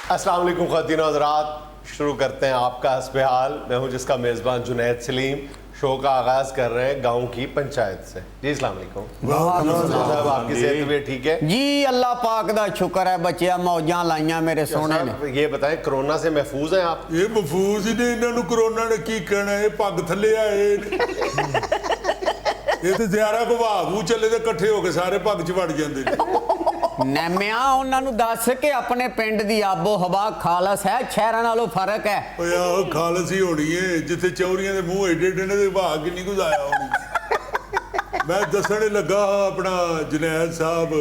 अस्सलाम वालेकुम ख़वातीन और हज़रात, शुरू करते हैं आपका हस्बे हाल। मैं हूं जिसका मेज़बान जुनैद सलीम। शो का आगाज़ कर रहे हैं गांव की पंचायत से। जी अस्सलाम वालेकुम साहब, आपकी सेहत भी ठीक है जी? अल्लाह पाक दा शुक्र है, बच्चिया मौजां लाइयां मेरे सोने ने। ये बताएं, कोरोना से महफूज हैं आप? ये महफूज ही ने, इन्होंने कोरोना ने की कहना है, पग थले आए ये तो ज़्यादा घुमावू चले तो कट्ठे हो के सारे पग च वड़ जाते नैमिया ਉਹਨਾਂ ਨੂੰ ਦੱਸ के अपने पिंड दी आबो हवा खालस है, शहरां नालों फर्क है। आहो खालस ही होनी है, जिथे चौरियां दे मुंह एडे एडे ने भाग किन्नी कुछ आया होनी। मैं दसने लगा अपना जुनैद साहब,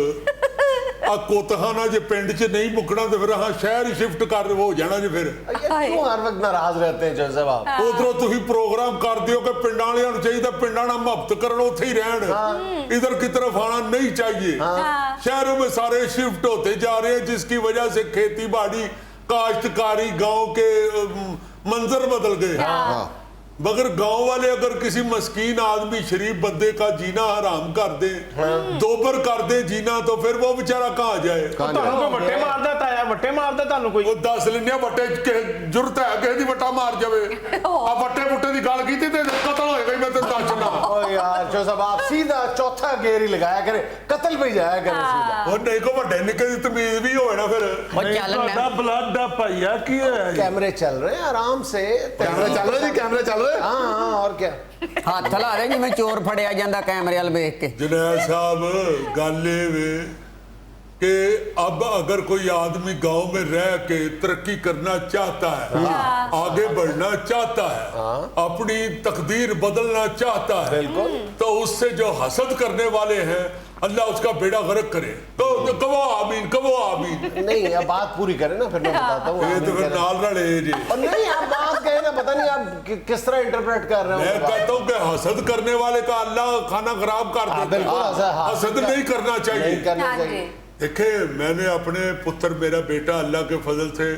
आ कोतखाना जे पिंड च नहीं मुकना तो फिर हाँ शहर ही शिफ्ट कर हो जाना जी। फिर क्यों हर वक्त नाराज रहते हैं जज साहब आप? उधरों तुम प्रोग्राम कर दियो कि पिंडां वालियां नूं चाहिए पिंडां नाल मुहब्बत करन, उत्थे ही रहन, इधर की तरफ आना नहीं चाहिए। शहरों में सारे शिफ्ट होते जा रहे हैं, जिसकी वजह से खेती बाड़ी काश्तकारी गांव के मंजर बदल गए। मगर गांव वाले अगर किसी मस्कीन आदमी शरीफ बंदे का जीना हराम कर दे, दोबर कर दे जीना, तो फिर वो बेचारा कहाँ जाए? वट्टे मारदा ताया, वट्टे मारदा तानू कोई? वो दस लेने वट्टे जरूरत है किसी दी वट्टा मार जावे। आ वट्टे वुट्टे दी गल कीती ते कत्ल होएगा ही, मैं तेरे दस चला। ओ यार जो साहब, आप सीधा चौथा गेर ही लगाया करे, कत्ल पे जाया करे सीधा। ਉਹ ਨਹੀਂ ਕੋ ਵੱਡੇ ਨਿੱਕੇ ਦੀ ਤਮੀਜ਼ ਵੀ ਹੋਵੇ ਨਾ ਫਿਰ। ਉਹ ਚੱਲ मैं ਤੁਹਾਡਾ ਬਲੱਡ ਦਾ ਭਾਈਆ ਕੀ ਹੋਇਆ ਜੀ? कैमरे चल रहे हैं आराम से, कैमरे चल रहे जी, कैमरे चल रहे। हाँ और क्या। हथ ला दे जिवें चोर फड़िया जांदा कैमरे वाल वेख के। जुनैद साहब गल ये वे कि अब अगर कोई आदमी गांव में रह के तरक्की करना चाहता है, आगे बढ़ना चाहता है, अपनी तकदीर बदलना चाहता है, तो उससे जो हसद करने वाले हैं अल्लाह उसका बेड़ा गर्क करे। तो कहो आमीन, कहो आमीन। नहीं अब बात पूरी करें ना, फिर मैं बताता हूँ। ये तो फिर नाल रले जी। और नहीं आप बात कहें ना, पता नहीं आप किस तरह इंटरप्रेट कर रहे हो। मैं कहता हूँ कि हसद करने वाले का अल्लाह खाना खराब कर देता है। बिल्कुल हसद नहीं करना चाहिए। नहीं करना चाहिए। देखे मैंने अपने पुत्र, मेरा बेटा अल्लाह के फजल से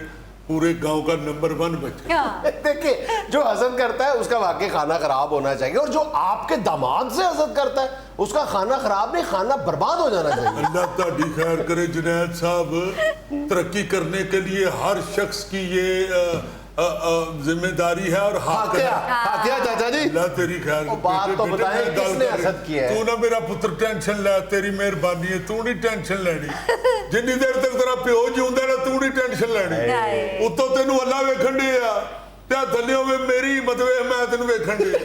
पूरे गांव का नंबर 1 बच्चा। देखिए जो हसद करता है उसका वाकई खाना खराब होना चाहिए, और जो आपके दामाद से हसद करता है उसका खाना खराब नहीं, खाना बर्बाद हो जाना चाहिए। अल्लाह ताड़ी खैर करे जुनैद साहब। तरक्की करने के लिए हर शख्स की ये जिम्मेदारी है और हक है। हाकिया चाचा जी, अल्लाह तेरी खैर। बात तो बताएं, किसने हसद किया है? तू ना मेरा पुत्र टेंशन ले, तेरी मेहरबानी है, तू नहीं टेंशन लेनी। जिन्नी देर तक तेरा प्यो जिਉਂਦਾ ना तू नहीं टेंशन लेनी। उतो तेनू अल्लाह वेखण दिया ते थल्लियों में मेरी मतलब मैं तेनू वेखण दिया,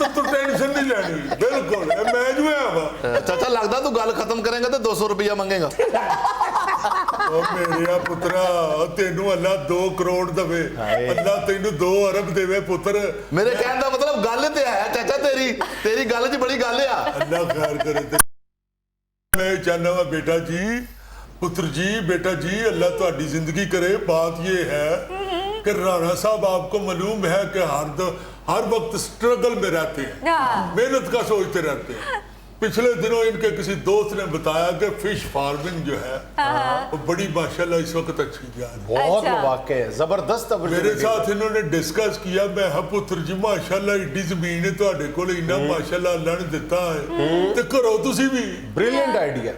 तू टेंशन नहीं लेनी। बिल्कुल मैं जो है चाचा लगता तू गल खत्म करेगा तो 200 रुपया मंगेगा। मेरिया पुत्रा तेनू अल्लाह 2 करोड़ दवे, अल्लाह तेनू 2 अरब देवे पुत्र। मेरे कहने का मतलब गल ते है चाचा, तेरी गल च बड़ी गल है। अल्लाह खैर करे। मैं चाहना वा बेटा जी, पुत्र जी, बेटा जी, अल्लाह तुम्हारी जिंदगी करे। बात ये है कि राणा साहब आपको मालूम है कि हर वक्त स्ट्रगल में रहते हैं, मेहनत का सोचते रहते हैं। पिछले दिनों इनके किसी दोस्त ने बताया कि फिश फार्मिंग जो है वो बड़ी माशाल्लाह इस वक्त अच्छी जा रही है। बहुत वाकई है, जबरदस्त। मेरे साथ इन्होंने डिस्कस किया। मैं हाँ पुत्र जी माशाल्लाह इड्डी जमीन है तुहाडे कोल, इन्ना माशाल्लाह अल्लाह ने दिता है, ते करो तुसी भी। Brilliant idea.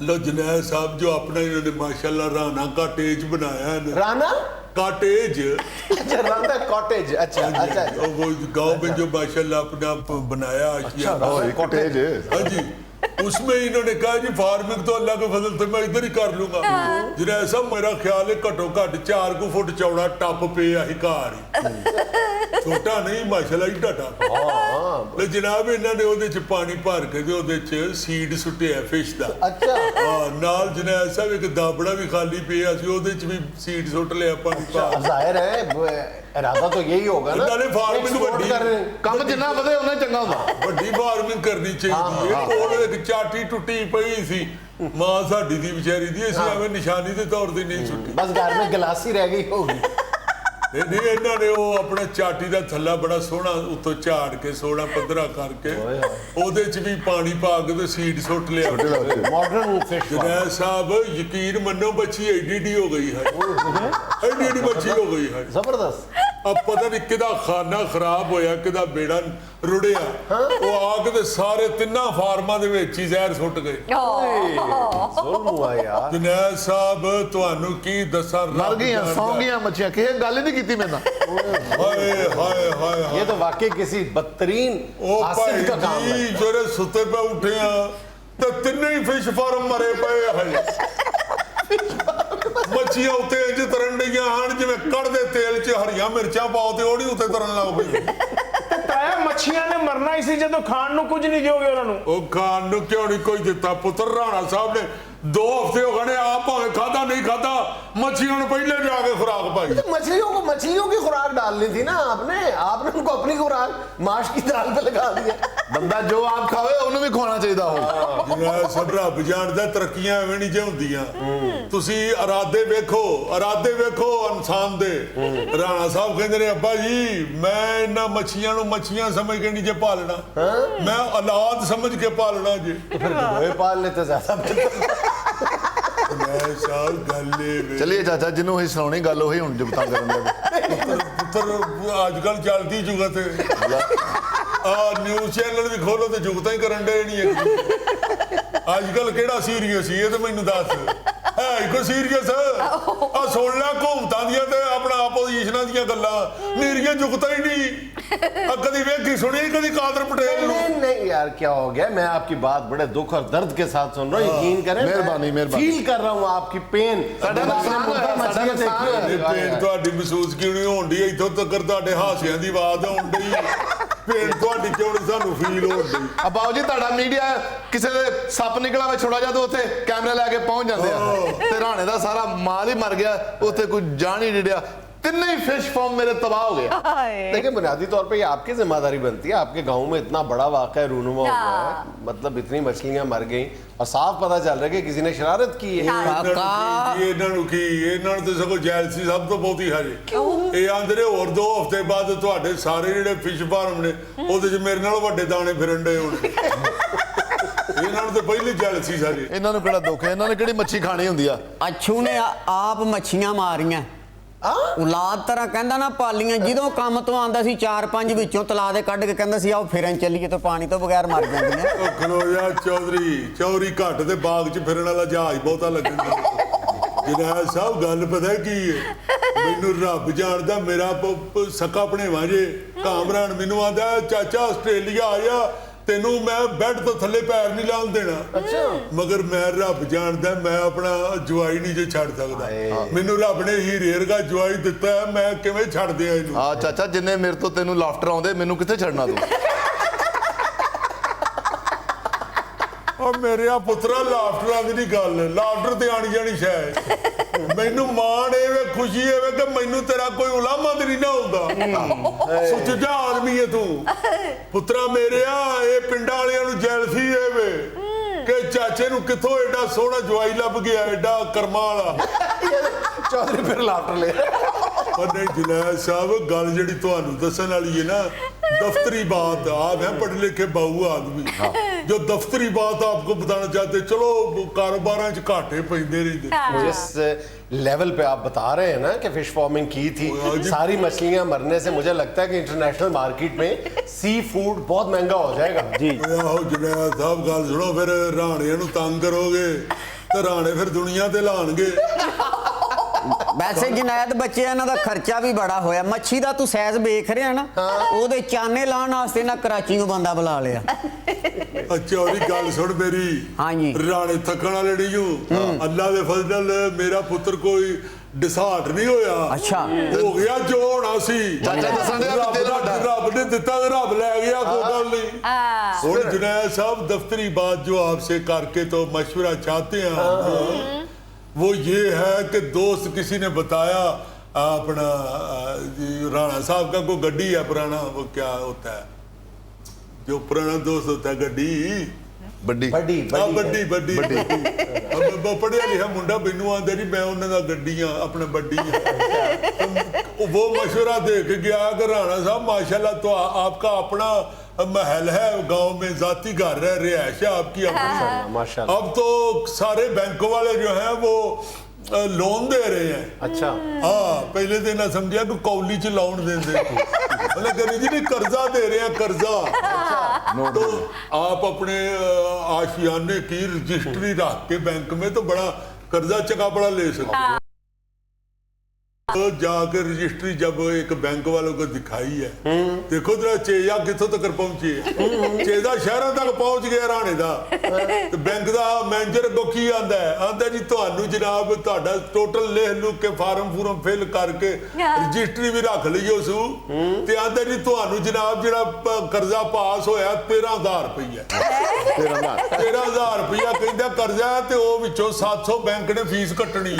लो जुनैद साहब जो अपना इन्होंने माशाल्लाह राना कॉटेज बनाया है। राना कॉटेज, अच्छा राना कॉटेज, अच्छा अच्छा। वो गांव में जो माशाल्लाह अपना बनाया कॉटेज। हाँ जी, उसमें इन्होंने कहा जी फार्मिंग तो अल्लाह के फजल से मैं इधर ही कर लूंगा। जुनैद साहब मेरा ख्याल है घटो घट 4 फुट चौड़ा टप पे हिकार ही, छोटा नहीं माशाल्लाह इड्डा टप। ले जनाब इन्होंने ओदे च पानी भर के ते ओदे च सीड सुट्टिया फिश दा। अच्छा हाँ, नाल जुनैद साहब एक दाबड़ा भी खाली पिया सी, ओदे च भी सीड सुट लिया पानी भर। जाहिर है इरादा तो यही होगा ना। नाले फार्मिंग Export वड्डी कर रहे हैं। काम जिन्ना वधे उन्ना चंगा हुंदा। ਵੱਡੀ ਫਾਰਮਿੰਗ ਕਰਨੀ ਚਾਹੀਦੀ ਹੈ। ਕੋਲ ਇੱਕ ਚਾਟੀ ਟੁੱਟੀ ਪਈ ਸੀ, ਮਾਂ ਸਾਡੀ ਦੀ ਵਿਚਾਰੀ ਦੀ, ਅਸੀਂ ਐਵੇਂ ਨਿਸ਼ਾਨੀ ਦੇ ਤੌਰ ਤੇ ਨਹੀਂ ਸੁੱਟੀ। बस घर में गिलासी रह गई होगी। नहीं ਇਹਨਾਂ ਨੇ ਉਹ ਆਪਣਾ ਚਾਟੀ ਦਾ ਥੱਲਾ ਬੜਾ ਸੋਹਣਾ ਉੱਤੋਂ ਝਾੜ ਕੇ ਸੋਹਣਾ ਪੱਧਰਾ ਕਰਕੇ ਉਹਦੇ ਚ ਵੀ ਪਾਣੀ ਪਾ ਕੇ ਤੇ ਸੀਡ ਸੁੱਟ ਲਿਆ। Modern fish. जुनैद साहब यकीन मनो बच्ची एडी हो गई है, एडी बच्ची हो गई है। जबरदस्त। अब पता नहीं किदा खाना खराब होया किदा बेड़ा रुड़िया वो आके ते सारे तिन्ना फार्मां दे विच ही जहर सुट गए जुल्म हुआ यार जुनैद साहब तुहानू की दसा मर गई सौ गई मच्छियां किसी गल ही नहीं की मेरे नाल हाय हाय हाय हाय ये तो वाकई किसी बदतरीन ओ हासिल भाई का काम है जी जेरे सुते पे उठे आ ते तिन्ने ही फिश फार्म मरे पे है मच्छियां उत्ते इंज तरन डईयां हन जिवें कड़दे तेल च हरियां मिर्चां पाओ ते ओड़ी उत्ते तरन लग पई ਤੇ ਤਾਇਆ ਮੱਛੀਆਂ ਨੇ ਮਰਨਾ ਹੀ ਸੀ ਜਦੋਂ ਖਾਣ ਨੂੰ ਕੁਝ ਨਹੀਂ ਦਿਓਗੇ ਉਹਨਾਂ ਨੂੰ ਉਹ ਖਾਣ ਨੂੰ ਕਿਉਂ ਨਹੀਂ ਕੋਈ ਦਿੱਤਾ ਪੁੱਤਰ ਰਾਣਾ ਸਾਹਿਬ ਨੇ 2 ਹਫ਼ਤੇ ਹੋ गए आप भावे खादा नहीं खादा मच्छियों ने पहले जाके खुराक पाई मछलियों की खुराक डालनी थी ना आपने उनको अपनी खुराक माश की दाल पे लगा दिया ਬੰਦਾ ਜੋ ਆਪ ਖਾਵੇ ਉਹਨੂੰ ਵੀ ਖਵਾਉਣਾ ਚਾਹੀਦਾ ਹੋ ਜਿਵੇਂ ਸਭ ਰੱਬ ਜਾਣਦਾ ਤਰੱਕੀਆਂ ਐਵੇਂ ਨਹੀਂ ਜੇ ਹੁੰਦੀਆਂ ਤੁਸੀਂ ਇਰਾਦੇ ਵੇਖੋ ਇਨਸਾਨ ਦੇ ਰਾਣਾ ਸਾਹਿਬ ਕਹਿੰਦੇ ਨੇ ਅੱਬਾ ਜੀ ਮੈਂ ਇਹਨਾਂ ਮੱਛੀਆਂ ਨੂੰ ਮੱਛੀਆਂ ਸਮਝ ਕੇ ਨਹੀਂ ਜੇ ਪਾਲਣਾ ਮੈਂ ਔਲਾਦ ਸਮਝ ਕੇ ਪਾਲਣਾ ਜੀ फिर गोए पाल लेते ज्यादा ਮੈਂ ਸਾਲ ਗੱਲੇ ਵੇ ਚਲਿਏ ਚਾਚਾ ਜਿਹਨੂੰ ਅਸੀਂ ਸੁਣਾਉਣੀ ਗੱਲ ਉਹੀ ਹੁਣ ਜੁਗਤਾਂ ਕਰਨ ਦੇ ਪੁੱਤਰ ਅੱਜ ਕੱਲ ਚੱਲਦੀ ਜੁਗਤ ਆ ਨਿਊਜ਼ ਚੈਨਲ ਵੀ ਖੋਲੋ ਤੇ ਜੁਗਤਾਂ ਹੀ ਕਰਨ ਦੇ ਨਹੀਂ ਅੱਜ ਕੱਲ ਕਿਹੜਾ ਸੀਰੀਅਸ ਹੀ ਇਹ ਤਾਂ ਮੈਨੂੰ ਦੱਸ ਹੈ ਕੋਈ ਸੀਰੀਅਸ ਆ ਸੁਣ ਲੈ ਘੁੰਮਤਾਂ ਦੀਆਂ ਤੇ ਆਪਣਾ ਆਪੋਜੀਸ਼ਨਾਂ ਦੀਆਂ ਗੱਲਾਂ ਮੇਰੀਆਂ ਜੁਗਤਾਂ ਹੀ ਨਹੀਂ ਆ ਕਦੀ ਵੇਖੀ ਸੁਣੀ ਕਦੀ कादर पटेल नहीं यार क्या हो गया मैं आपकी बात बड़े दुख और दर्द के साथ सुन रहा हूँ यकीन करें मेहरबानी फील कर रहा हूँ आपकी पेन पेन ਤੁਹਾਡੀ ਮਹਿਸੂਸ ਕਿਉਂ ਨਹੀਂ ਹੋਣ ਦੀ ਇੱਥੋਂ ਤੱਕ ਤੁਹਾਡੇ ਹਾਸਿਆਂ ਦੀ ਆਵਾਜ਼ ਆਉਣ ਡਈ पेन ਤੁਹਾਡੀ ਕਿਉਂ ਨਹੀਂ ਸਾਨੂੰ ਫੀਲ ਹੋਣ ਡਈ ਆ ਬਾਊ ਜੀ ਤੁਹਾਡਾ ਮੀਡੀਆ ਕਿਸੇ ਦੇ ਸੱਪ ਨਿਕਲਾ ਵੇ ਛੋੜਾ ਜਦੋਂ ਉੱਥੇ ਕੈਮਰਾ ਲੈ ਕੇ ਪਹੁੰਚ ਜਾਂਦੇ ਆ ਤੇ ਰਾਣੇ ਦਾ ਸਾਰਾ ਮਾਲ ਹੀ ਮਰ ਗਿਆ ਉੱਥੇ ਕੋਈ ਜਾਣ ही नहीं रहा तिन्ने ही फिश फॉर्म मेरे तबाह हो गया देखिए बुनियादी तौर पे ये आपकी जिम्मेदारी बनती है आपके गांव में इतना बड़ा वाकया रूनुमा हुआ है मतलब इतनी मछलियां मर गई और साफ पता चल रहा है कि किसी ने शरारत की है ਇਹਨਾਂ ਨੂੰ ਕੀ ਇਹਨਾਂ ਨੂੰ ਤੇ ਸਗੋਂ ਜੈਲਸੀ ਸਭ ਤੋਂ ਬਹੁਤੀ ਹਜੇ ਇਹ ਆਂਦੇ ਨੇ ਹੋਰ 2 ਹਫ਼ਤੇ ਬਾਅਦ ਤੁਹਾਡੇ ਸਾਰੇ ਜਿਹੜੇ ਫਿਸ਼ ਫਾਰਮ ਨੇ ਉਹਦੇ 'ਚ ਮੇਰੇ ਨਾਲ ਵੱਡੇ ਦਾਣੇ ਫਿਰਨ ਡੇ ਹੁਣ ਇਹਨਾਂ ਨੂੰ ਤੇ ਪਹਿਲੇ ਜੈਲਸੀ ਸਾਰੇ ਇਹਨਾਂ ਨੂੰ ਕਿਹੜਾ ਦੁੱਖ ਹੈ ਇਹਨਾਂ ਨੇ ਕਿਹੜੀ ਮੱਛੀ ਖਾਣੀ ਹੁੰਦੀ ਆ ਅੱਛੂ ਨੇ ਆਪ ਮੱਛੀਆਂ ਮਾਰੀਆਂ ਔਲਾਦ ਤਰ੍ਹਾਂ ਕਹਿੰਦਾ ਨਾ ਪਾਲੀਆਂ ਜਦੋਂ ਕੰਮ ਤੋਂ ਆਂਦਾ ਸੀ 4-5 ਵਿੱਚੋਂ ਤਲਾ ਦੇ ਕੱਢ ਕੇ ਕਹਿੰਦਾ ਸੀ ਆਓ ਫਿਰਨ ਚੱਲੀਏ ਤੇ ਪਾਣੀ ਤੋਂ ਬਗੈਰ ਮਰ ਜਾਂਦੀਆਂ ਉਹ ਖਲੋ ਜਾ ਚੌਧਰੀ ਘੱਟ ਤੇ ਬਾਗ 'ਚ ਫਿਰਨ ਵਾਲਾ ਜਹਾਜ਼ ਬਹੁਤਾ ਲੱਗਦਾ ਜਨਾਬ ਸਾਹਿਬ ਗੱਲ ਪਤਾ ਕੀ ਹੈ ਮੈਨੂੰ ਰੱਬ ਜਾਣਦਾ ਮੇਰਾ ਸਕਾ ਭਣੇਵਾ ਜੇ ਕਾਮਰਾਨ ਮੈਨੂੰ ਆਂਦਾ ਚਾਚਾ ਆਸਟ੍ਰੇਲੀਆ ਆਇਆ ਤੈਨੂੰ ਮੈਂ ਬੈੱਡ ਤੋਂ ਥੱਲੇ ਪੈਰ ਨਹੀਂ ਲਾਉਣ ਦੇਣਾ ਅੱਛਾ ਮਗਰ ਮੈਂ ਰੱਬ ਜਾਣਦਾ ਮੈਂ ਆਪਣਾ ਜਵਾਈ ਨਹੀਂ ਜੇ ਛੱਡ ਸਕਦਾ ਮੈਨੂੰ ਰੱਬ ਨੇ ਹੀ ਰੇਰਗਾ ਜਵਾਈ ਦਿੱਤਾ ਮੈਂ ਕਿਵੇਂ ਛੱਡ ਦਿਆਂ ਇਹਨੂੰ ਆ ਚਾਚਾ ਜਿੰਨੇ ਮੇਰੇ ਤੋਂ ਤੈਨੂੰ ਲਾਫਟਰ ਆਉਂਦੇ ਮੈਨੂੰ ਕਿੱਥੇ ਛੱਡਣਾ ਤੂੰ ਉਹ ਮੇਰੇ ਆ ਪੁੱਤਰਾ ਲਾਫਟਰਾਂ ਦੀ ਨਹੀਂ ਗੱਲ ਲਾਫਟਰ ਤੇ ਆਣੀ ਜਾਣੀ ਸ਼ਾਇਦ ਮੈਨੂੰ ਮਾਣ ਇਹ ਵੇ ਖੁਸ਼ੀ ਇਹ ਵੇ ਕਿ ਮੈਨੂੰ ਤੇਰਾ ਕੋਈ ਉਲਾਮਾ ਤੇ ਨਹੀਂ ਨਾ ਹੁੰਦਾ ਸੁੱਚਾ ਆਦਮੀ ਹੈ ਤੂੰ ਪੁੱਤਰਾ ਮੇਰਿਆ ਇਹ ਪਿੰਡਾਂ ਵਾਲਿਆਂ ਨੂੰ ਜੈਲਸੀ ਇਹ ਵੇ ਕਿ ਚਾਚੇ ਨੂੰ ਕਿੱਥੋਂ ਐਡਾ ਸੋਹਣਾ ਜਵਾਈ ਲੱਭ ਗਿਆ ਐਡਾ ਕਰਮਾਂ ਵਾਲਾ चौधरी फिर लाफ्टर ले पर नहीं जुनैद साहब गल जी तुहानू दसन वाली है ना दफ्तरी बात आप हैं पढ़े लिखे बाहू आदमी जो दफ्तरी बात आपको बताना चाहते चलो कारोबार घाटे पैंदे रहंदे जिस लेवल पे आप बता रहे हैं ना कि फिश फार्मिंग की थी सारी मछलियां मरने से मुझे लगता है कि इंटरनेशनल मार्केट में सी फूड बहुत महंगा हो जाएगा जी आहो जुनैद साहब गल सुनो फिर राणे नू तंग करोगे तो राणे फिर दुनिया ते लाणगे ਵੈਸੇ ਜਨਾਇਦ ਬੱਚੇ ਇਹਨਾਂ ਦਾ ਖਰਚਾ ਵੀ ਬੜਾ ਹੋਇਆ ਮੱਛੀ ਦਾ ਤੂੰ ਸਾਈਜ਼ ਵੇਖ ਰਿਹਾ ਨਾ ਉਹਦੇ ਚਾਨੇ ਲਾਉਣ ਵਾਸਤੇ ਨਾ ਕਰਾਚੀ ਨੂੰ ਬੰਦਾ ਬੁਲਾ ਲਿਆ ਅੱਛਾ ਉਹਦੀ ਗੱਲ ਸੁਣ ਮੇਰੀ ਹਾਂਜੀ ਰਾਣੇ ਥੱਕਣ ਵਾਲੇ ਨਹੀਂ ਹੂੰ ਅੱਲਾ ਦੇ ਫਜ਼ਲ ਨਾਲ ਮੇਰਾ ਪੁੱਤਰ ਕੋਈ ਡਿਸਾਰਟ ਨਹੀਂ ਹੋਇਆ ਅੱਛਾ ਹੋ ਗਿਆ ਜੋ ਹੋਣਾ ਸੀ ਚਾਚਾ ਦੱਸਣ ਦੇ ਰੱਬ ਨੇ ਦਿੱਤਾ ਤੇ ਰੱਬ ਲੈ ਗਿਆ ਕੋਈ ਗੱਲ ਨਹੀਂ ਹੁਣ जुनैद साहब दफ्तरी बात जो आपसे करके तो मशवरा चाहते हैं वो ये है कि दोस्त किसी ने बताया अपना राणा साहब का कोई गड्डी है पुराना वो क्या होता है जो पुराना दोस्त होता है गड्डी बड्डी बड़ी बड्डी पढ़िया लिखा मुंडा मैनू आंदा नहीं मैं उन्होंने गड्डियां अपने बड्डी वो मशवरा दे के गया कि राणा साहब माशाल्लाह तो आपका अपना महल है गांव में जाती घर है रिहायश है आपकी अपनी माशाल्लाह अब तो सारे बैंकों वाले जो हैं वो लोन दे रहे हैं। अच्छा हाँ पहले तो ना समझिया कि कौली च लोन देंगे मतलब करी जी नहीं कर्जा दे रहे हैं कर्जा। तो आप अपने आशियाने की रजिस्ट्री रख के बैंक में तो बड़ा कर्जा चका बड़ा ले सकते हैं। तो जाके रजिस्ट्री जब एक बैंक वालों को दिखाई है, देखो जरा चेजा कितों तक पहुंची है, चेजा शहरों तक पहुंच गया राणे दा। तो बैंक का मैनेजर को की आंदा है, आंदा जी ਤੁਹਾਨੂੰ जनाब ਤੁਹਾਡਾ टोटल लिख लुक के फार्म फूरम फिल करके रजिस्ट्री भी रख लईओ सू ते आंदा जी ਤੁਹਾਨੂੰ जनाब ਜਿਹੜਾ कर्जा पास होया 13,000 रुपया 13,000 रुपया ਕਹਿੰਦਾ कर्जा ਤੇ ਉਹ ਵਿੱਚੋਂ 700 बैंक ने फीस ਕੱਟਣੀ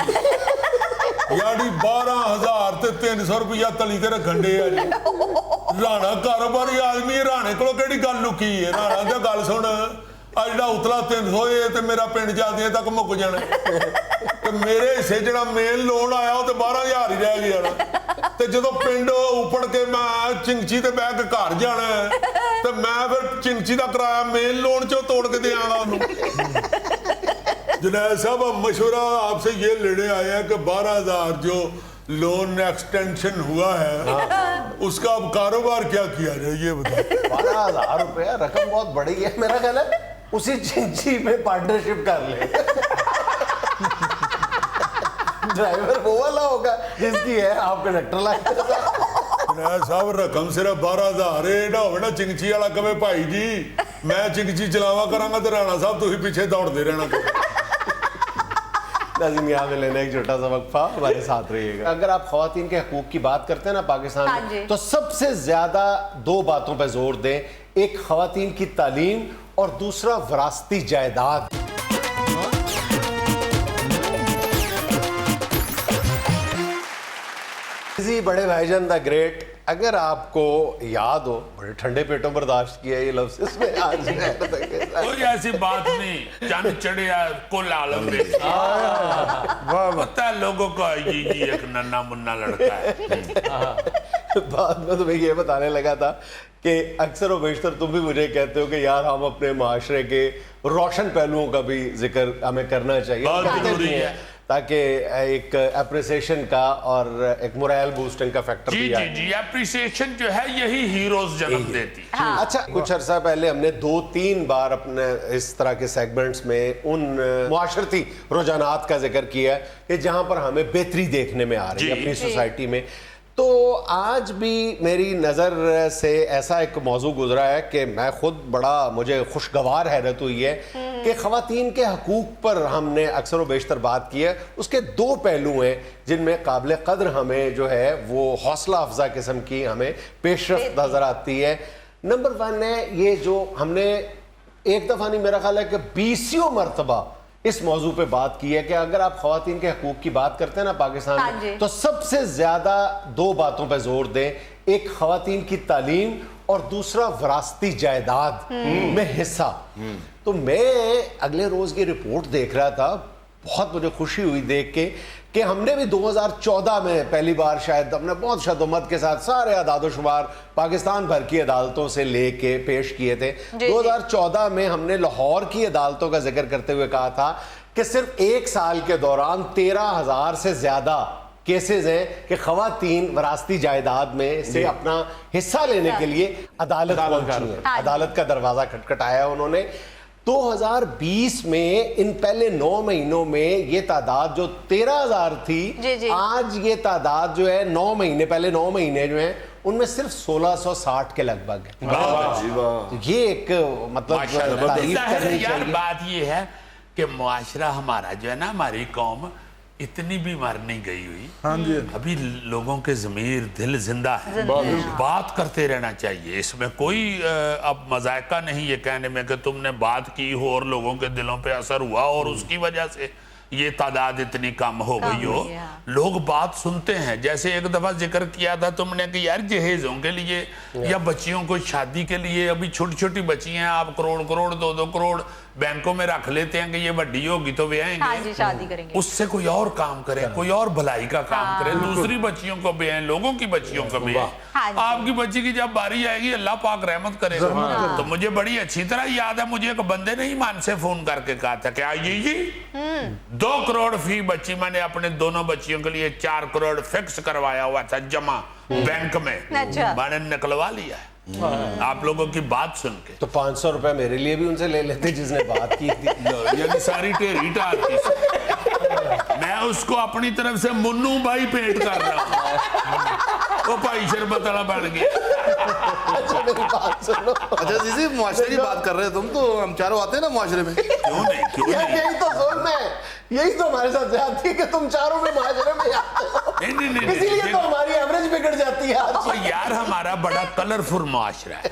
यानी 12,000 ਤੇ 300 रुपया तली ते रखण दे आ जी। राणा कारोबारी आदमी राणे कोलों किहड़ी गल लुकी है। राणा दी गल सुन आ जिहड़ा उतला 300 ये ते मेरा पिंड जादियां तक मुक जाना ते मेरे हिस्से जिहड़ा मेन लोन आया वो तो 12,000 ही रह गया ते जदों पिंड उपड़ के मैं चिंची ते बैठ के घर जाना ते मैं फिर चिंची दा किराया मेन लोन चों तोड़ के देंगा उन्होंने। जुनैद साहब मशवरा आपसे ये लेने आए हैं कि 12,000 जो लोन एक्सटेंशन हुआ है उसका अब कारोबार क्या किया जाए ये बताओ। 12,000 रुपया रकम बहुत बड़ी है, मेरा ख्याल है उसी चिंची में पार्टनरशिप कर ले। ड्राइवर वो वाला होगा जिसकी है आप कंडक्टर जुनैद साहब रकम सिर्फ 12,000 है ना होवे ना चिंची वाला कहे भाई जी मैं चिंची चलावा करांगा तो राणा साहब तुम पीछे दौड़ते रहना। नाज़रीन यहाँ में लेना एक छोटा सा वक्फा, हमारे साथ रहिएगा। अगर आप खवातीन के हकूक की बात करते हैं ना पाकिस्तान में, तो सबसे ज्यादा दो बातों पर जोर दें, एक खवातीन की तालीम और दूसरा विरासती जायदाद। किसी बड़े भाईजान द ग्रेट, अगर आपको याद हो, बड़े ठंडे पेटों बर्दाश्त किया ये लफ्ज इसमें आज कोई ऐसी बात नहीं, चंद चढ़िया कुल आलम देखिए। पता है लोगों को ये एक नन्ना मुन्ना लड़का है। बाद में तुम्हें ये बताने लगा था कि अक्सर और बेशतर तुम भी मुझे कहते हो कि यार हम अपने माशरे के रोशन पहलुओं का भी जिक्र हमें करना चाहिए, बहुत जरूरी है ताकि एक एप्रिसिएशन का और एक मोरल बूस्टिंग का फैक्टर जी भी आए। जी एप्रिसिएशन जो है यही हीरोज जन्म देती है। हाँ। अच्छा कुछ अरसा पहले हमने 2-3 बार अपने इस तरह के सेगमेंट्स में उन मुआशरती रुझानात का जिक्र किया है कि जहां पर हमें बेहतरी देखने में आ रही है अपनी सोसाइटी में। तो आज भी मेरी नज़र से ऐसा एक मौजू गुजरा है कि मैं खुद बड़ा मुझे खुशगवार हैरत हुई है कि ख़वातीन के हकूक़ पर हमने अक्सर व बेशतर बात की है। उसके दो पहलू हैं जिनमें काबिल कद्र हमें जो है वो हौसला अफजा किस्म की हमें पेशरफ्त नज़र आती है। नंबर 1 है ये जो हमने एक दफ़ा नहीं मेरा ख्याल है कि 20 मरतबा इस मौजू पे बात की है कि अगर आप खवातीन के हकूक की बात करते हैं ना पाकिस्तान में, तो सबसे ज्यादा दो बातों पे जोर दें, एक खवातीन की तालीम और दूसरा विरासती जायदाद में हिस्सा। तो मैं अगले रोज की रिपोर्ट देख रहा था, बहुत मुझे खुशी हुई देख के कि हमने भी 2014 में पहली बार शायद हमने बहुत शदोमत के साथ सारे अदाद-ओ-शुमार पाकिस्तान भर की अदालतों से लेके पेश किए थे। 2014 में हमने लाहौर की अदालतों का जिक्र करते हुए कहा था कि सिर्फ 1 साल के दौरान 13,000 से ज्यादा केसेस हैं कि खवातीन विरासती जायदाद में से अपना हिस्सा लेने के लिए अदालत पहुंची हैं, अदालत का दरवाजा खटखटाया उन्होंने। 2020 में इन पहले 9 महीनों में ये तादाद जो 13,000 थी, आज ये तादाद जो है 9 महीने पहले 9 महीने जो है उनमें सिर्फ 1660 के लगभग है। ये एक मतलब तारीफ करनी यार चाहिए। बात ये है कि मुआशरा हमारा जो है ना, हमारी कौम इतनी भी मर नहीं गई हुई। हाँ जी। अभी लोगों के ज़मीर दिल जिंदा है, बात करते रहना चाहिए। इसमें कोई अब मजायका नहीं ये कहने में कि तुमने बात की हो और लोगों के दिलों पे असर हुआ और उसकी वजह से ये तादाद इतनी कम हो गई हो। लोग बात सुनते हैं। जैसे एक दफा जिक्र किया था तुमने कि यार जहेजों के लिए या बच्चियों को शादी के लिए, अभी छोटी छोटी बच्ची हैं, आप करोड़ करोड़ 2-2 करोड़ बैंकों में रख लेते हैं कि ये बड़ी होगी तो वे आएंगे। हाँ जी, शादी करेंगे। उससे कोई और काम करें, कोई और भलाई का काम करें, दूसरी बच्चियों को भी, लोगों की बच्चियों को भी। आपकी बच्ची की जब बारी आएगी अल्लाह पाक रहमत करेगा। तो मुझे बड़ी अच्छी तरह याद है, मुझे एक बंदे ने ईमान से फोन करके कहा था कि आइए जी 2 करोड़ फी बच्ची, मैंने अपने दोनों बच्चियों के लिए 4 करोड़ फिक्स करवाया हुआ था जमा बैंक में, अच्छा। मैंने निकलवा लिया है आप लोगों की बात सुन के। तो 500 रुपए मेरे लिए भी उनसे ले लेते जिसने बात की थी। यानी सारी टेरी टारती मैं उसको अपनी तरफ से मुन्नू भाई पेंट कर रहा हूँ, वो भाई शरबत वाला बन गया। अच्छा मेरी बात सुनो। अच्छा जीजी, मुआशरे की बात कर रहे हैं तुम, तो हम चारों आते हैं ना मुआशरे में। क्यों नहीं, क्यों यार नहीं? यही तो जोन है, यही तो हमारे साथ ज्यादती है कि तुम चारों में माजरे में आते हो। नहीं, इसीलिए तो हमारी एवरेज बिगड़ जाती है आज। तो यार हमारा बड़ा कलरफुल मुआशरा है,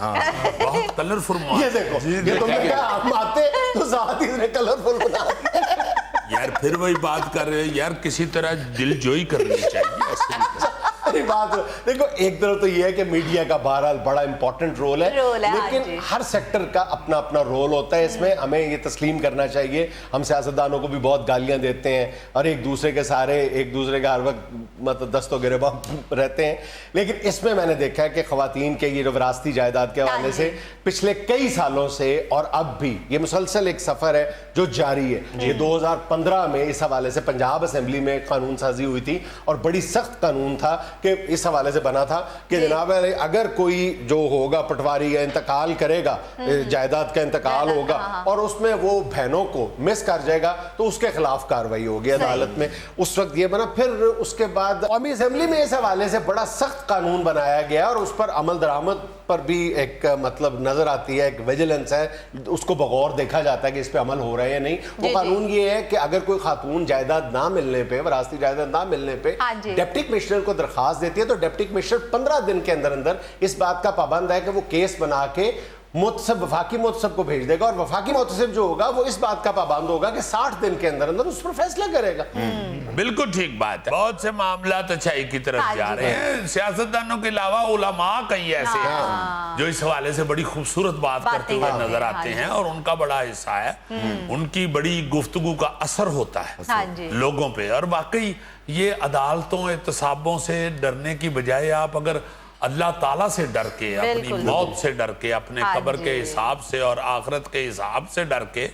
बहुत कलरफुल ये मुआशरा। देखो, ये तुमने कहा हम आते तो साथ ही इसने कलरफुल बना दिया। यार फिर वही बात कर रहे हैं यार, किसी तरह दिलजोई करनी चाहिए ऐसे नहीं। अरे बात देखो, एक तरफ तो ये है कि मीडिया का बहरहाल बड़ा इंपॉर्टेंट रोल है, हाँ लेकिन जी। हर सेक्टर का अपना अपना रोल होता है इसमें। हमें ये तस्लीम करना चाहिए, हम सियासतदानों को भी बहुत गालियां देते हैं और एक दूसरे के सारे एक दूसरे का हर वक्त मतलब दस्तों गिरबान रहते हैं, लेकिन इसमें मैंने देखा है कि खवातीन के ये जो विरासती जायदाद के हवाले से पिछले कई सालों से और अब भी ये मुसलसल एक सफर है जो जारी है। ये 2015 में इस हवाले से पंजाब असेंबली में कानून साजी हुई थी और बड़ी सख्त कानून था कि इस हवाले से बना था कि जनाब अगर कोई जो होगा पटवारी या इंतकाल करेगा, जायदाद का इंतकाल होगा और उसमें वो बहनों को मिस कर जाएगा तो उसके खिलाफ कार्रवाई होगी अदालत में। उस वक्त ये बना, फिर उसके बाद कौमी असेंबली में इस हवाले से बड़ा सख्त कानून बनाया गया और उस पर अमल दरामद पर भी एक मतलब नजर आती है, एक विजिलेंस है, उसको बगौर देखा जाता है कि इस पे अमल हो रहा है या नहीं। वो कानून ये है कि अगर कोई खातून जायदाद ना मिलने पे, विरासती जायदाद ना मिलने पे डिप्टी कमिश्नर को दरखास्त देती है तो डिप्टी कमिश्नर 15 दिन के अंदर अंदर इस बात का पाबंद है कि वो केस बना के मुतसब वफाकी मुतसब को भेज देगा और वफाकी मुतसब जो होगा वो इस बात का पाबंद होगा कि 60 दिन के अंदर अंदर उस पर फैसला करेगा। बिल्कुल ठीक बात है। बहुत से मामला अच्छाई की तरफ जा रहे हैं। सियासतदानों के अलावा उलमा कई ऐसे हैं जो इस हवाले से बड़ी खूबसूरत बात करते हुए नजर आते हैं और उनका बड़ा हिस्सा है, उनकी बड़ी गुफ्तगू का असर होता है लोगों पे। और वाकई ये अदालतों एहतसाबों से डरने की बजाय आप अगर अल्लाह ताला से डर के, अपनी मौत से डर के, अपने कब्र के हिसाब से और आखिरत के हिसाब से डर के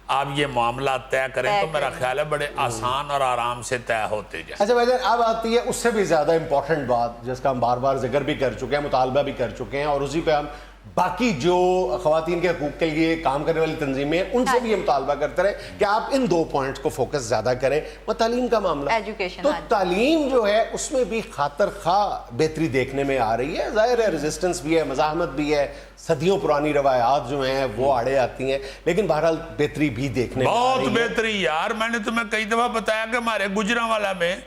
आप ये मामला तय करें तो मेरा ख्याल है बड़े आसान और आराम से तय होते जाए। अच्छा भाईजान, अब आती है उससे भी ज्यादा इंपॉर्टेंट बात जिसका हम बार बार जिक्र भी कर चुके हैं, मुतालबा भी कर चुके हैं और उसी पे हम बाकी जो खवातीन के हकूक के लिए काम करने वाली तंजीमें हैं उनसे भी ये मुतालबा करते रहे कि आप इन 2 पॉइंट्स को फोकस ज्यादा करें। वो तालीम का मामला, एजुकेशन, तो तालीम जो है उसमें भी खातर खा बेहतरी देखने में आ रही है। जाहिर है रेजिस्टेंस भी है, मज़ाहमत भी है, सदियों पुरानी रवायात जो हैं वो आड़े आती हैं, लेकिन बहरहाल बेहतरी भी देखने में आ बहुत रही है। बेहतरी यार। मैंने तुम्हें कई दफा बताया कि हमारे गुजरांवाला में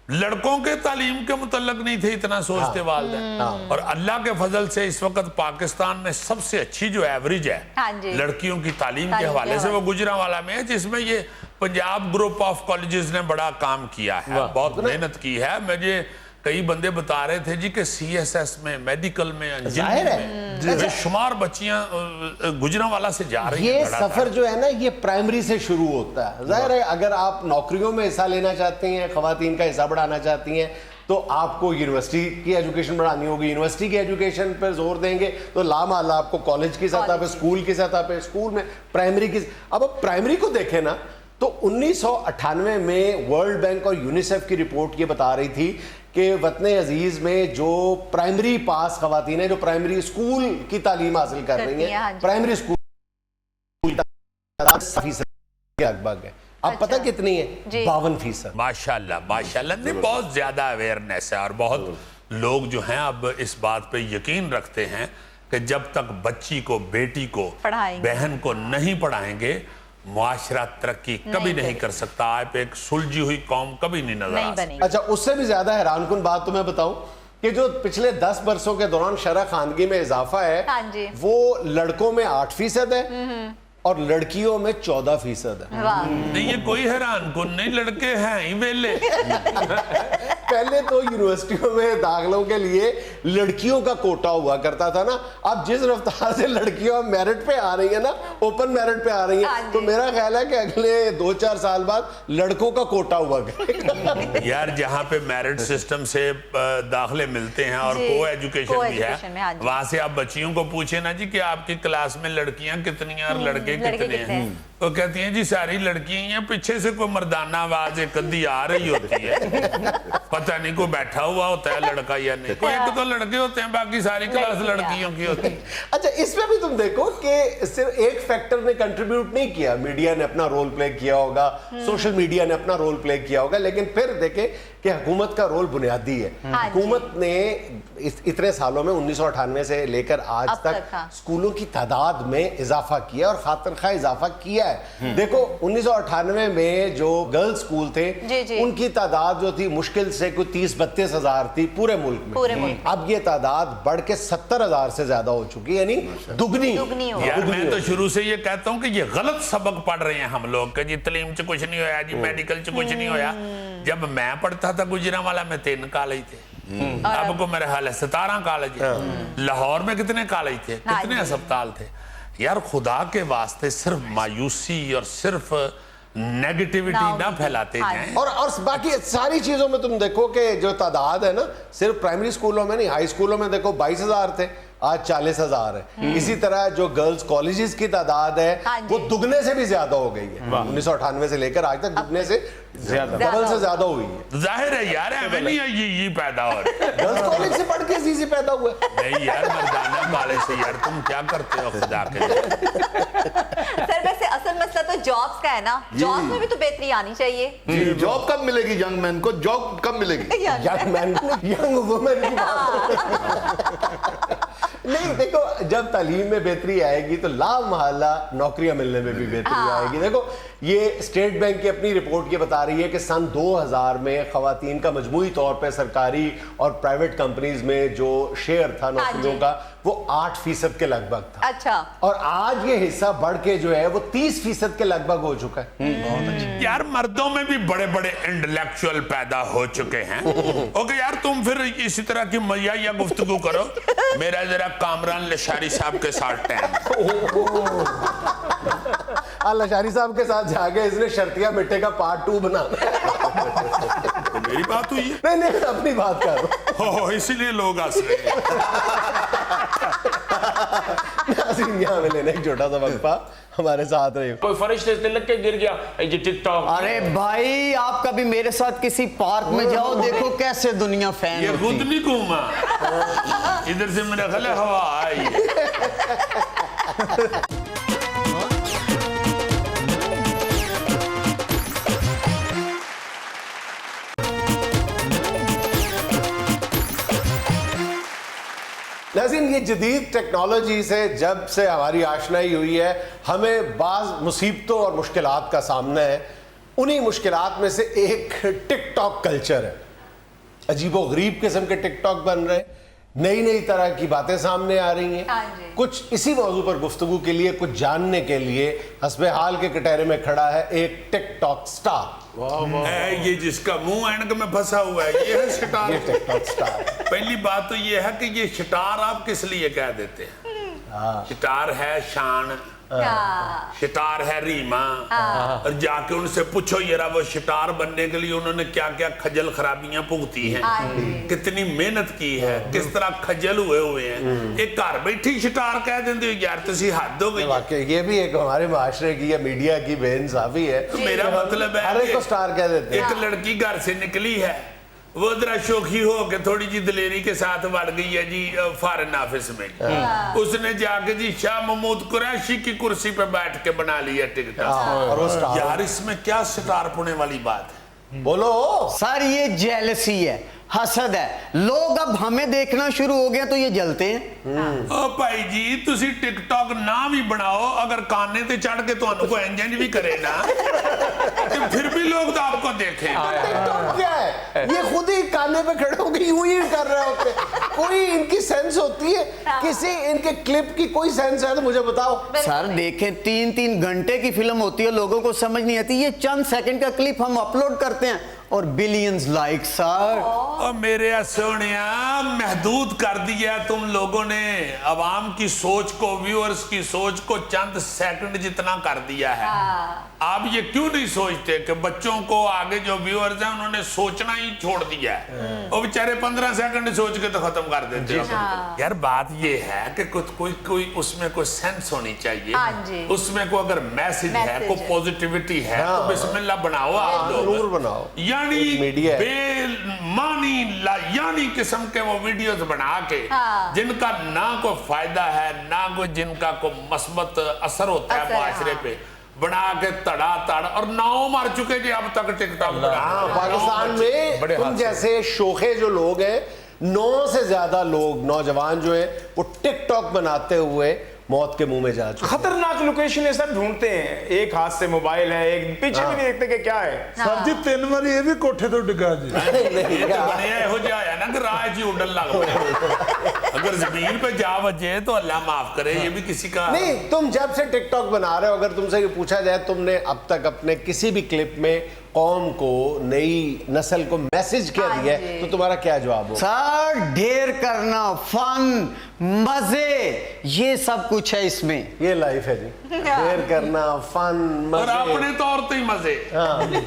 लड़कों के तालीम के मुतल्लक नहीं थे इतना सोचते वालिदैन, और अल्लाह के फजल से इस वक्त पाकिस्तान में सबसे अच्छी जो एवरेज है लड़कियों की तालीम के हवाले से वो गुजरांवाला में है, जिसमें ये पंजाब ग्रुप ऑफ कॉलेजेस ने बड़ा काम किया है, बहुत मेहनत की है। मुझे कई बंदे बता रहे थे जी कि CSS में, मेडिकल में, इंजीनियरिंग में बेशुमार बच्चियां गुजरांवाला से जा रही हैं। ये सफर जो है ना ये प्राइमरी से शुरू होता है। जाहिर है अगर आप नौकरियों में हिस्सा लेना चाहते हैं, खवातीन का हिस्सा बढ़ाना चाहती हैं तो आपको यूनिवर्सिटी की एजुकेशन बढ़ानी होगी। यूनिवर्सिटी की एजुकेशन पर जोर देंगे तो लामाला आपको कॉलेज की सतह पे, स्कूल की सतह पे, स्कूल में प्राइमरी की। अब प्राइमरी को देखें ना तो 1998 में वर्ल्ड बैंक और यूनिसेफ की रिपोर्ट ये बता रही थी कि वतन अजीज में जो प्राइमरी पास खवातीन है, जो प्राइमरी स्कूल की तालीम हासिल कर रही हैं, प्राइमरी स्कूल के लगभग है। अब पता कितनी है? 52%। माशाल्लाह माशाल्लाह। नहीं, बहुत ज्यादा अवेयरनेस है और बहुत लोग जो हैं अब इस बात पे यकीन रखते हैं कि जब तक बच्ची को, बेटी को, बहन को नहीं पढ़ाएंगे मुआशरा तरक्की कभी नहीं कर सकता। आप एक सुलझी हुई कौम कभी नहीं नजर आ सकती। अच्छा, उससे भी ज्यादा हैरानकुन बात तुम्हें बताऊं कि जो पिछले 10 वर्षों के दौरान शरह खानगी में इजाफा है वो लड़कों में 8% है और लड़कियों में 14% है। नहीं, ये कोई हैरानकुन नहीं, लड़के हैं ही वेले। पहले तो यूनिवर्सिटियों में दाखिलों के लिए लड़कियों का कोटा हुआ करता था ना, अब जिस रफ्तार से लड़कियां मेरिट पे आ रही है ना, ओपन मेरिट पे आ रही है, तो मेरा ख्याल है कि अगले 2-4 साल बाद लड़कों का कोटा हुआ करेगा। यार जहाँ पे मेरिट सिस्टम से दाखिले मिलते हैं और को एजुकेशन भी है, वहां से आप बच्चियों को पूछे ना जी कि आपकी क्लास में लड़कियां कितनी हैं और लड़के कितने हैं, वो कहती हैं जी सारी लड़कियां हैं, पीछे से कोई मर्दाना आवाज एक अद्धी आ रही होती है, पता नहीं कोई बैठा हुआ होता है लड़का या नहीं, कोई एक तो लड़के होते हैं, बाकी सारी क्लास लड़कियों की होती है। अच्छा, इसमें भी तुम देखो कि सिर्फ एक फैक्टर ने कंट्रीब्यूट नहीं किया, मीडिया ने अपना रोल प्ले किया होगा, सोशल मीडिया ने अपना रोल प्ले किया होगा, लेकिन फिर देखे कि हुकूमत का रोल बुनियादी है। हुकूमत ने इतने सालों में 1998 से लेकर आज तक स्कूलों की तादाद में इजाफा किया और खातिरखा इजाफा किया है। देखो 1998 में जो गर्ल्स स्कूल थे उनकी तादाद जो थी मुश्किल से कोई 30-32 हजार थी पूरे मुल्क में। अब ये तादाद बढ़ के 70,000 से ज्यादा हो चुकी है, यानी दुगनी। यार मैं तो शुरू से ये कहता हूँ कि ये गलत सबक पढ़ रहे हैं हम लोग, जी तलीम च कुछ नहीं होया जी, मेडिकल च कुछ नहीं होया। जब मैं पढ़ता था गुजरांवाला में 3 कॉलेज थे, अब को मेरे हाल है 17 कॉलेज है। लाहौर में कितने कॉलेज थे, कितने अस्पताल थे। यार खुदा के वास्ते सिर्फ मायूसी और सिर्फ नेगेटिविटी ना फैलाते जाएं। और बाकी सारी चीजों में तुम देखो कि जो तादाद है ना, सिर्फ प्राइमरी स्कूलों में नहीं, हाई स्कूलों में देखो 22,000 थे, आज 40,000 है। इसी तरह जो गर्ल्स कॉलेजेस की तादाद है वो दुगने से भी ज्यादा हो गई है। 1998 से लेकर आज तक दुगने से ज्यादा, डबल से ज्यादा हुई है। जाहिर है यार, हमें नहीं ये पैदा हो रहा। गर्ल्स कॉलेज से पढ़ के जीसी पैदा हुआ नहीं यार, मर्दाना कॉलेज से। यार तुम क्या करते हो खुदा के सर वैसे असल मसला तो जॉब्स का है ना, जॉब्स में भी तो बेहतरी आनी चाहिए। जॉब कब मिलेगी यंग मैन को, जॉब कब मिलेगी? यंग मैन, यंग वुमेन की बात नहीं। देखो जब तालीम में बेहतरी आएगी तो ला महल्ला नौकरियां मिलने में भी बेहतरी आएगी। देखो ये स्टेट बैंक की अपनी रिपोर्ट ये बता रही है कि सन 2000 में खवातीन का मजमूई तौर पे सरकारी और प्राइवेट कंपनीज में जो शेयर था नौकरियों का वो 8% के लगभग था। अच्छा। और आज ये हिस्सा बढ़ के जो है वो 30% के लगभग हो चुका है। बहुत अच्छा। यार मर्दों में भी बड़े बड़े इंटेलेक्चुअल पैदा हो चुके हैं। ओके यार, तुम फिर इसी तरह की मजा या गुफ्तगू करो, मेरा जरा कामरान लशारी साहब के साथ टाइम। लशारी साहब के साथ जाके इसने शर्तिया मिट्टे का पार्ट 2 बना। तो मेरी बात हुई है? नहीं अपनी बात कर रहा हूं, इसीलिए लोग हंस रहे हैं। यहाँ में लेने एक छोटा सा वक्फा हमारे साथ रहे। कोई फरिश्ते से लग के गिर गया ये टिकटॉक। अरे भाई आप कभी मेरे साथ किसी पार्क में जाओ, देखो कैसे दुनिया फैन ये होती। खुद नहीं घूमा इधर से, मेरा ख्याल है हवा आई है। लेकिन ये जदीद टेक्नोलॉजी से जब से हमारी आशनाई हुई है, हमें बाज़ मुसीबतों और मुश्किलात का सामना है। उन्हीं मुश्किलात में से एक टिकटॉक कल्चर है। अजीबो गरीब किस्म के टिकटॉक बन रहे हैं, नई नई तरह की बातें सामने आ रही हैं। कुछ इसी मौजू पर गुफ्तगू के लिए, कुछ जानने के लिए हस्बे हाल के कटहरे में खड़ा है एक टिकटॉक स्टार। ये जिसका मुंह ऐनक में फंसा हुआ है ये है स्टार। ये टिकटॉक स्टार। पहली बात तो ये है कि ये स्टार आप किस लिए कह देते हैं? स्टार है शान, स्टार है रीमा, और जाके उनसे पूछो यार वो स्टार बनने के लिए उन्होंने क्या क्या खजल खराबियां भुगती हैं, कितनी मेहनत की है, किस तरह खजल हुए हैं। एक घर बैठी स्टार कह देते हो यार, तुसी हद हो गई। वाकई ये भी एक हमारे माशरे की या मीडिया की बेइंसाफी है। तो मेरा मतलब है हर एक को स्टार कह देते हैं। एक लड़की घर से निकली है, वो जरा शोखी हो के थोड़ी जी दलेरी के साथ बढ़ गई है जी फॉरेन ऑफिस में। उसने जाके जी शाह महमूद कुरैशी की कुर्सी पे बैठ के बना लिया टिकट। और वो स्टार। यार इसमें क्या स्टार पुणे वाली बात है? बोलो सर ये जेलसी है, हसद है। लोग अब हमें देखना शुरू हो गए तो ये जलते हैं। ओ भाई जी तुसी टिकटॉक ना भी बनाओ, अगर काने ते चढ़ के तुहानू को एंजन भी करे ना तो फिर भी लोग तो आपको देखें। टिकटॉक क्या है? ये खुद ही काने पे खड़े होकर यूं ही कर रहे होते। कोई इनकी सेंस होती है? किसी इनके क्लिप की कोई सेंस है तो मुझे बताओ। सर देखें 3-3 घंटे की फिल्म होती है, लोगों को समझ नहीं आती। ये चंद सेकंड का क्लिप हम अपलोड करते हैं और बिलियंस लाइक सर। और मेरे सोनिया महदूद कर दिया तुम लोगों ने अवाम की सोच को, व्यूअर्स की सोच को चंद सेकंड जितना कर दिया है। आप ये क्यों नहीं सोचते कि बच्चों को आगे जो व्यूअर्स हैं उन्होंने सोचना ही छोड़ दिया है, वो बेचारे 15 सेकंड सोच के तो खत्म कर देते हैं। यार बात ये है कि कुछ कोई उसमें कोई सेंस होनी चाहिए, उसमें कोई अगर मैसेज है, कोई पॉजिटिविटी है तो बिस्मिल्लाह बनाओ आप लोग, जरूर बनाओ। यानी मीडिया बेमानी यानी किस्म के वो वीडियोस बना के जिनका ना कोई फायदा है ना कोई जिनका कोई मस्बत असर होता है माशरे पे, बना के तड़ा और 9 मार चुके जी अब तक टिकटॉक। पाकिस्तान में तुम जैसे शोखे जो लोग हैं, 9 से ज्यादा लोग नौजवान जो हैं वो टिकटॉक बनाते हुए मौत के मुंह में जा चुके। खतरनाक लोकेशन ये सब ढूंढते हैं, एक हाथ से मोबाइल है, एक पीछे भी नहीं देखते कि क्या है। सर जी 3 बार ये भी कोठे तो डिगा जी। ये तो बढ़िया हो जाए ना कि राज ही उड़न लग पड़े। अगर जमीन पे जा बजे तो अल्लाह माफ करे, ये भी किसी का नहीं। तुम जब से टिकटॉक बना रहे हो, अगर तुमसे ये पूछा जाए तुमने अब तक अपने किसी भी क्लिप में कौम को, नई नस्ल को मैसेज क्या दिया है, तो तुम्हारा क्या जवाब हो? सर ढेर करना, फन, मजे, ये सब कुछ है इसमें। ये लाइफ है जी, ढेर करना, फन, और मजे। अपने तौर पे ही मजे।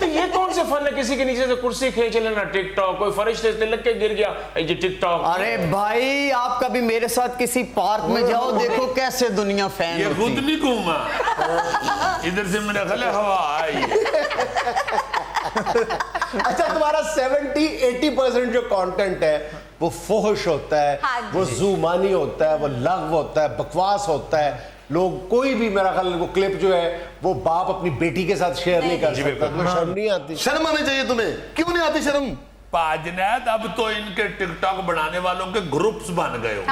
तो ये कौन से फन है, किसी के नीचे से कुर्सी खींच लेना टिकटॉक, कोई फरिश्ते से लग के गिर गया ये टिकटॉक। अरे भाई आप कभी मेरे साथ किसी पार्क में जाओ, देखो कैसे दुनिया फैन ये होती। खुद नहीं घूमा, इधर से मेरा ख्याल है हवा आई। अच्छा, तुम्हारा 70-80% जो कंटेंट है वो फोहश होता है, वो जुबानी होता है, वो लग़्व होता है, बकवास होता है। लोग कोई भी मेरा ख्याल वो क्लिप जो है वो बाप अपनी बेटी के साथ शेयर नहीं कर सकता। तुम्हें शर्म नहीं आती? शर्म आनी चाहिए तुम्हें, क्यों नहीं आती शर्म? पाजनैत अब तो इनके टिकटॉक बनाने वालों के ग्रुप्स बन गए हो,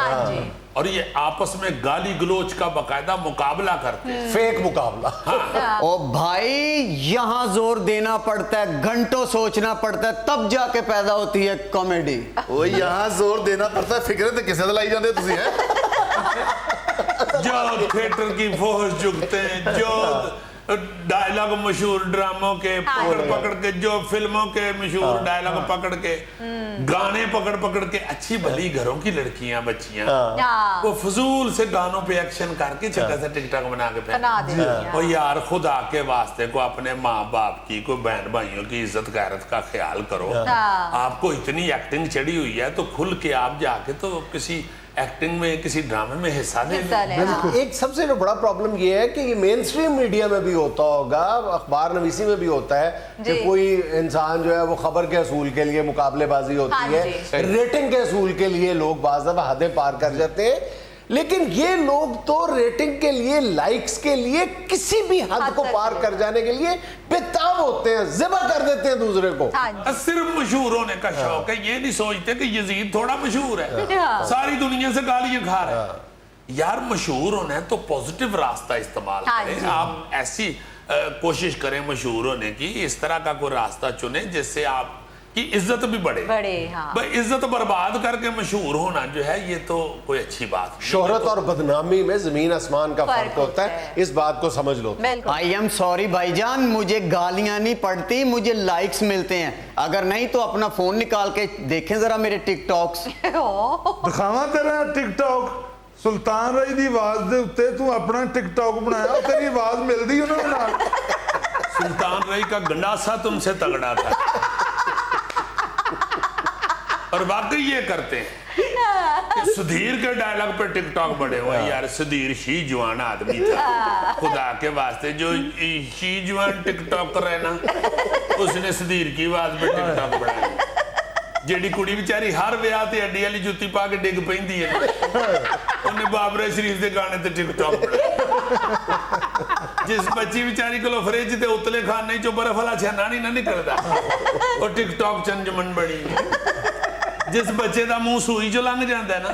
और ये आपस में गाली गलोच का बकायदा मुकाबला करते हैं। फेक मुकाबला। ओ भाई यहाँ जोर देना पड़ता है, घंटों सोचना पड़ता है, तब जाके पैदा होती है कॉमेडी। वो यहाँ जोर देना पड़ता है, फिक्र तो किसे लाई जाते तुसी हैं? जो थिएटर की फोहश जुगते हैं, जो डायलॉग मशहूर ड्रामों के पकड़ के, जो फिल्मों के मशहूर डायलॉग पकड़ के, गाने पकड़ के, अच्छी भली घरों की लड़कियां बच्चियां वो फजूल से गानों पे एक्शन करके छोटा सा टिकटॉक बना के फेंक। और यार खुदा के वास्ते को अपने माँ बाप की, कोई बहन भाइयों की इज्जत गैरत का ख्याल करो। आपको इतनी एक्टिंग चढ़ी हुई है तो खुल के आप जाके तो किसी एक्टिंग में, किसी ड्रामे में हिस्सा ले। एक सबसे जो बड़ा प्रॉब्लम ये है कि ये मेन स्ट्रीम मीडिया में भी होता होगा, अखबार नवीसी में भी होता है कि कोई इंसान जो है वो खबर के असूल के लिए मुकाबलेबाजी होती है, रेटिंग के असूल के लिए लोग बाज़ दफ़ा हदें पार कर जाते हैं। लेकिन ये लोग तो रेटिंग के लिए, लाइक्स के लिए, किसी भी हद को पार कर जाने के लिए बेताब होते हैं, ज़िबा कर देते हैं दूसरे को। सिर्फ मशहूर होने का शौक है, ये नहीं सोचते कि यजीद थोड़ा मशहूर है, सारी दुनिया से गालियां खा रहा है। यार मशहूर होना है तो पॉजिटिव रास्ता इस्तेमाल करें। आप ऐसी कोशिश करें मशहूर होने की, इस तरह का कोई रास्ता चुने जिससे आप की इज्जत भी बढ़े। भाई इज्जत बर्बाद करके मशहूर होना जो है ये तो कोई अच्छी बात नहीं। शोहरत और बदनामी में जमीन आसमान का फर्क होता है, इस बात को समझ लो। आई एम सॉरी भाईजान, मुझे गालियां नहीं पड़ती, मुझे लाइक्स मिलते हैं। अगर नहीं तो अपना फोन निकाल के देखें जरा मेरे टिकटॉक्स। दिखावा तेरा टिकटॉक। सुल्तान राय दी आवाज दे उत्ते तू अपना टिकटॉक बनाया, तेरी आवाज मिलदी उन्होंने नाल। सुल्तान राय का गंडासा तुमसे तगड़ा था। और वाकई ये करते हैं। सुधीर के डायलॉग पे टिकटॉक बड़े हुए यार। सुधीर शी जवान आदमी था, खुदा के वास्ते जो शी जवान टिकटॉकर है ना, उसने सुधीर की आवाज पे टिकटॉक बनाया। जेडी कुड़ी बेचारी हर ब्याह ते अड्डी वाली जुत्ती पा के डिग पैंदी है, उन्हें बाबरा शरीफ के गाने ते टिकटॉक बनाया। जिस बच्ची बेचारी को फ्रिज ते उतले खाने चो बर्फ वाला छाना नहीं ना निकलता, और टिकटॉक चंजमन बड़ी। जिस बच्चे का मुंह सूई जो लंघ जाता है ना,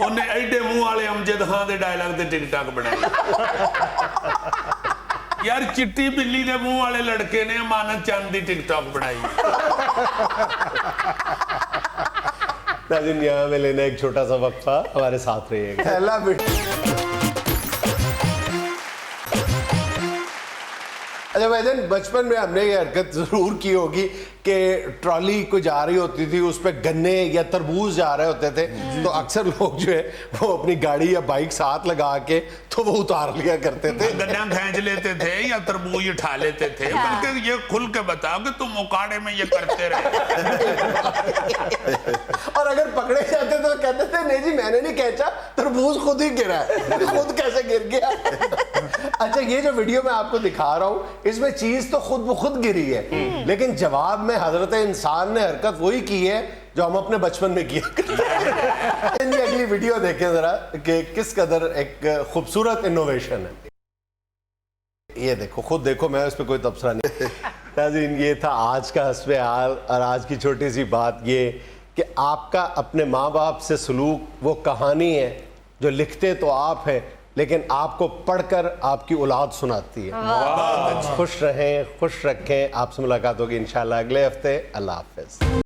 उन्हें एडे मुंह वाले अमजद खान के डायलॉग ते टिकटॉक बनाया। यार चिट्टी बिल्ली के मुंह वाले लड़के ने अमानत चंद की टिकटॉक बनाई। नाज़रीन, यहाँ में लेना एक छोटा सा वक्फा, हमारे साथ रहिएगा। अच्छा भाईजान, बचपन में हमने ये हरकत जरूर की होगी कि ट्रॉली को जा रही होती थी, उस पर गन्ने या तरबूज जा रहे होते थे, तो अक्सर लोग जो है वो अपनी गाड़ी या बाइक साथ लगा के तो वो उतार लिया करते थे। गन्ना खींच लेते थे या तरबूज उठा लेते थे, बल्कि ये खुल के बताओ कि तुम मुकाड़े में ये करते रहे। और अगर पकड़े जाते तो कहते थे नहीं जी मैंने नहीं खींचा, तरबूज खुद ही गिरा है। खुद कैसे गिर गया? अच्छा, ये जो वीडियो मैं आपको दिखा रहा हूँ इसमें चीज तो खुद ब खुद गिरी है, लेकिन जवाब में हजरत इंसान ने हरकत वही की है जो हम अपने बचपन में किया करते थे। अगली वीडियो देखें जरा कि किस कदर एक खूबसूरत इनोवेशन है। ये देखो, खुद देखो, मैं उस पर कोई तबसरा नहीं। नाज़रीन, ये था आज का हस्बे हाल, और आज की छोटी सी बात ये कि आपका अपने माँ बाप से सलूक वो कहानी है जो लिखते तो आप हैं, लेकिन आपको पढ़कर आपकी औलाद सुनाती है। खुश रहें, खुश रखें। आपसे मुलाकात होगी इंशाल्लाह अगले हफ्ते। अल्लाह हाफ़िज़।